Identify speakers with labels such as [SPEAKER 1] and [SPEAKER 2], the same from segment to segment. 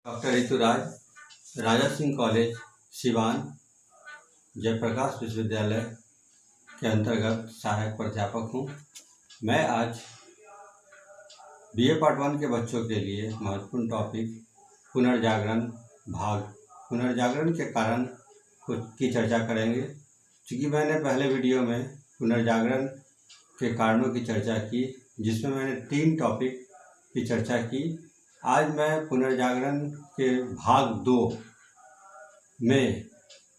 [SPEAKER 1] Doctor Rituraj, Raja Singh college Siwan, Jayaprakash विश्वविद्यालय के अंतर्गत सहायक प्राध्यापक हूँ। मैं आज बीए पार्ट 1 के बच्चों के लिए महत्वपूर्ण टॉपिक पुनर्जागरण के कारण कुछ की चर्चा करेंगे। क्योंकि मैंने पहले वीडियो में पुनर्जागरण के कारणों की चर्चा की, जिसमें मैंने 3 टॉपिक की चर्चा की। आज मैं पुनर्जागरण के भाग 2 में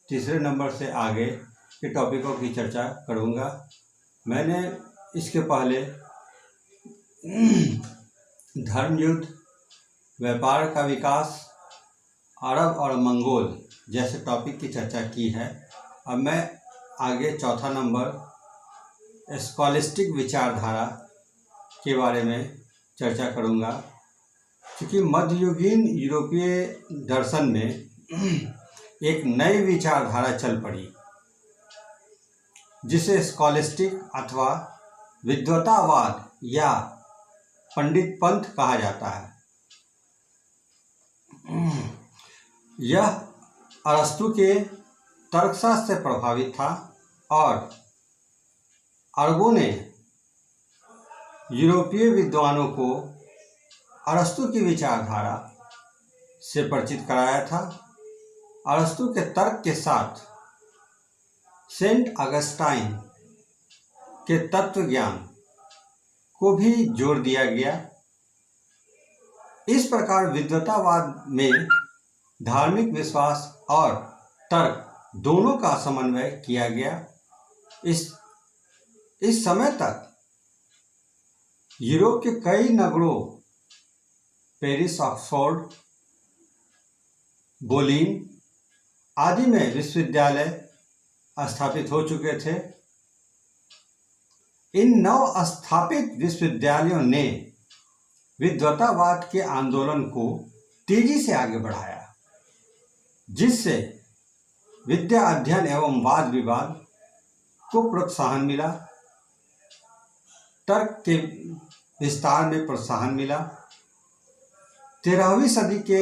[SPEAKER 1] तीसरे नंबर से आगे के टॉपिकों की चर्चा करूँगा। मैंने इसके पहले धर्मयुद्ध, व्यापार का विकास, अरब और मंगोल जैसे टॉपिक की चर्चा की है। अब मैं आगे चौथा नंबर स्कॉलिस्टिक विचारधारा के बारे में चर्चा करूँगा। क्योंकि मध्ययुगीन यूरोपीय दर्शन में एक नई विचारधारा चल पड़ी, जिसे स्कॉलिस्टिक अथवा विद्वतावाद या पंडित पंथ कहा जाता है। यह अरस्तु के तर्कशास्त्र से प्रभावित था और अरबों ने यूरोपीय विद्वानों को अरस्तु की विचारधारा से परिचित कराया था। अरस्तु के तर्क के साथ सेंट अगस्टाइन के तत्व ज्ञान को भी जोड़ दिया गया। इस प्रकार विद्वतावाद में धार्मिक विश्वास और तर्क दोनों का समन्वय किया गया। इस समय तक यूरोप के कई नगरों पेरिस, ऑक्सफोर्ड, बोलिन आदि में विश्वविद्यालय स्थापित हो चुके थे। इन नव स्थापित विश्वविद्यालयों ने विद्वतावाद के आंदोलन को तेजी से आगे बढ़ाया, जिससे विद्या अध्ययन एवं वाद विवाद को प्रोत्साहन मिला, तर्क के विस्तार में प्रोत्साहन मिला। 13वीं सदी के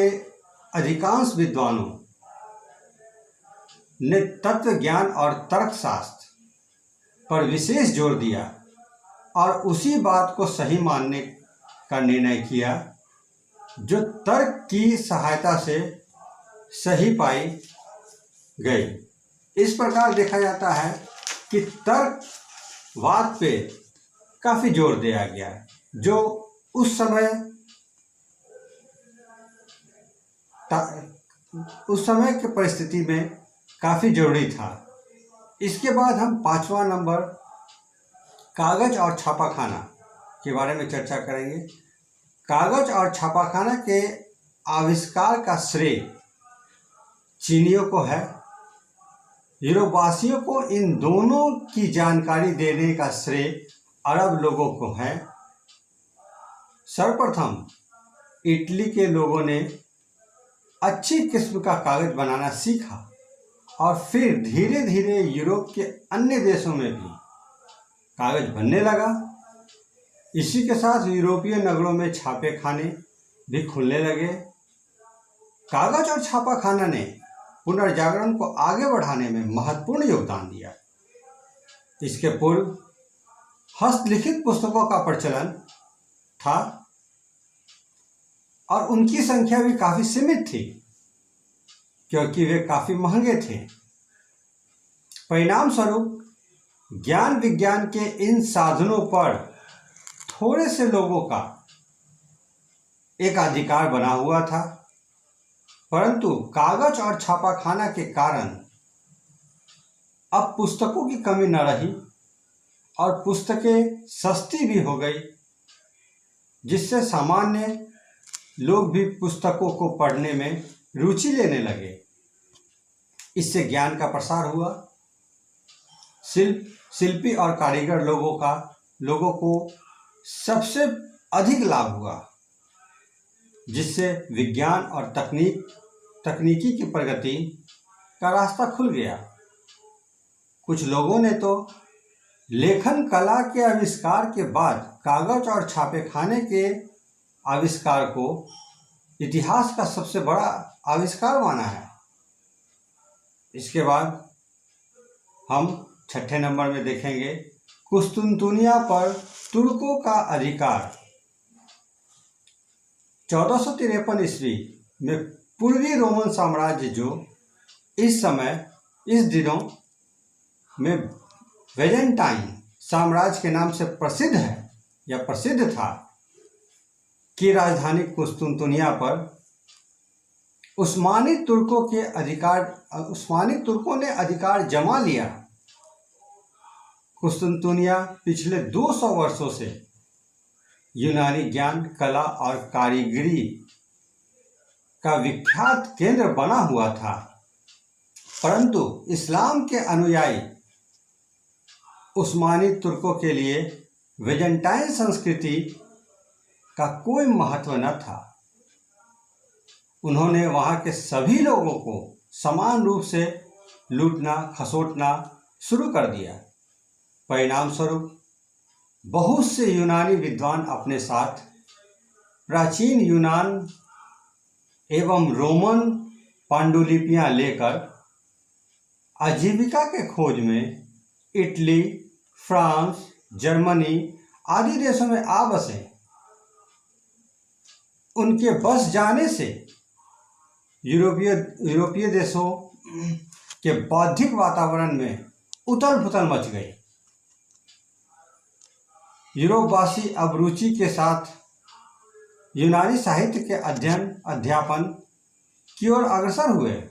[SPEAKER 1] अधिकांश विद्वानों ने तत्व ज्ञान और तर्कशास्त्र पर विशेष जोर दिया और उसी बात को सही मानने का निर्णय किया जो तर्क की सहायता से सही पाई गई। इस प्रकार देखा जाता है कि तर्कवाद पे काफ़ी जोर दिया गया है, जो उस समय की परिस्थिति में काफ़ी जरूरी था। इसके बाद हम 5वां नंबर कागज और छापाखाना के बारे में चर्चा करेंगे। कागज और छापाखाना के आविष्कार का श्रेय चीनियों को है। यूरोपवासियों को इन दोनों की जानकारी देने का श्रेय अरब लोगों को है। सर्वप्रथम इटली के लोगों ने अच्छी किस्म का कागज बनाना सीखा और फिर धीरे धीरे यूरोप के अन्य देशों में भी कागज बनने लगा। इसी के साथ यूरोपीय नगरों में छापे खाने भी खुलने लगे। कागज और छापाखाना ने पुनर्जागरण को आगे बढ़ाने में महत्वपूर्ण योगदान दिया। इसके पूर्व हस्तलिखित पुस्तकों का प्रचलन था और उनकी संख्या भी काफ़ी सीमित थी, क्योंकि वे काफ़ी महंगे थे। परिणाम स्वरूप ज्ञान विज्ञान के इन साधनों पर थोड़े से लोगों का एक अधिकार बना हुआ था, परंतु कागज और छापाखाना के कारण अब पुस्तकों की कमी न रही और पुस्तकें सस्ती भी हो गई, जिससे सामान्य लोग भी पुस्तकों को पढ़ने में रुचि लेने लगे। इससे ज्ञान का प्रसार हुआ। शिल्पी और कारीगर लोगों को सबसे अधिक लाभ हुआ, जिससे विज्ञान और तकनीकी की प्रगति का रास्ता खुल गया। कुछ लोगों ने तो लेखन कला के आविष्कार के बाद कागज और छापेखाने के आविष्कार को इतिहास का सबसे बड़ा आविष्कार माना है। इसके बाद हम छठे नंबर में देखेंगे कुस्तुनतुनिया पर तुर्कों का अधिकार। 1453 ईस्वी में पूर्वी रोमन साम्राज्य, जो इस दिनों में वेजेंटाइन साम्राज्य के नाम से प्रसिद्ध है या प्रसिद्ध था, की राजधानी कुस्तुनतुनिया पर उस्मानी तुर्कों ने अधिकार जमा लिया। कुस्तुनतुनिया पिछले 200 वर्षों से यूनानी ज्ञान, कला और कारीगरी का विख्यात केंद्र बना हुआ था, परंतु इस्लाम के अनुयायी उस्मानी तुर्कों के लिए वेजेंटाइन संस्कृति का कोई महत्व न था। उन्होंने वहां के सभी लोगों को समान रूप से लूटना, खसोटना शुरू कर दिया। परिणाम स्वरूप बहुत से यूनानी विद्वान अपने साथ प्राचीन यूनान एवं रोमन पांडुलिपियां लेकर आजीविका के खोज में इटली, फ्रांस, जर्मनी आदि देशों में आ बसे। उनके बस जाने से यूरोपीय देशों के बौद्धिक वातावरण में उथल पुथल मच गई। यूरोपवासी अब रुचि के साथ यूनानी साहित्य के अध्यापन की ओर अग्रसर हुए,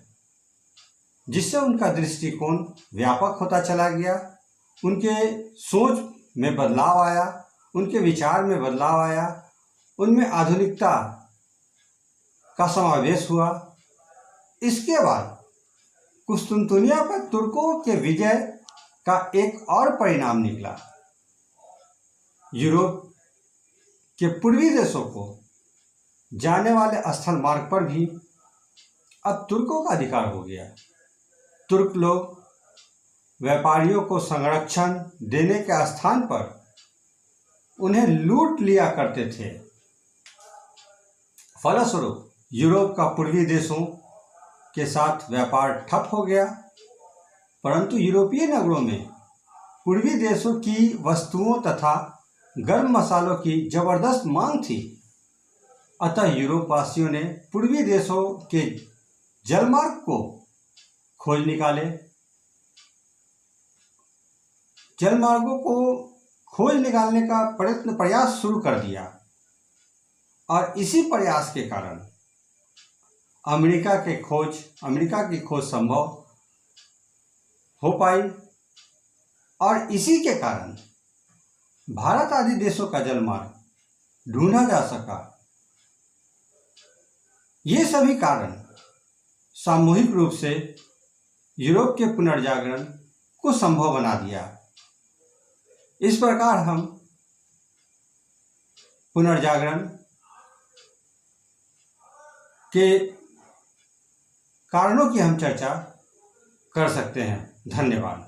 [SPEAKER 1] जिससे उनका दृष्टिकोण व्यापक होता चला गया। उनके सोच में बदलाव आया, उनके विचार में बदलाव आया, उनमें आधुनिकता का समावेश हुआ। इसके बाद कुस्तुनतुनिया पर तुर्कों के विजय का एक और परिणाम निकला। यूरोप के पूर्वी देशों को जाने वाले स्थल मार्ग पर भी अब तुर्कों का अधिकार हो गया। तुर्क लोग व्यापारियों को संरक्षण देने के स्थान पर उन्हें लूट लिया करते थे। फलस्वरूप यूरोप का पूर्वी देशों के साथ व्यापार ठप हो गया, परंतु यूरोपीय नगरों में पूर्वी देशों की वस्तुओं तथा गर्म मसालों की जबरदस्त मांग थी। अतः यूरोप वासियों ने पूर्वी देशों के जलमार्ग को खोज निकाले। जलमार्गों को खोज निकालने का प्रयास शुरू कर दिया, और इसी प्रयास के कारण अमेरिका की खोज संभव हो पाई, और इसी के कारण भारत आदि देशों का जलमार्ग ढूंढा जा सका। ये सभी कारण सामूहिक रूप से यूरोप के पुनर्जागरण को संभव बना दिया। इस प्रकार हम पुनर्जागरण के कारणों की हम चर्चा कर सकते हैं। धन्यवाद।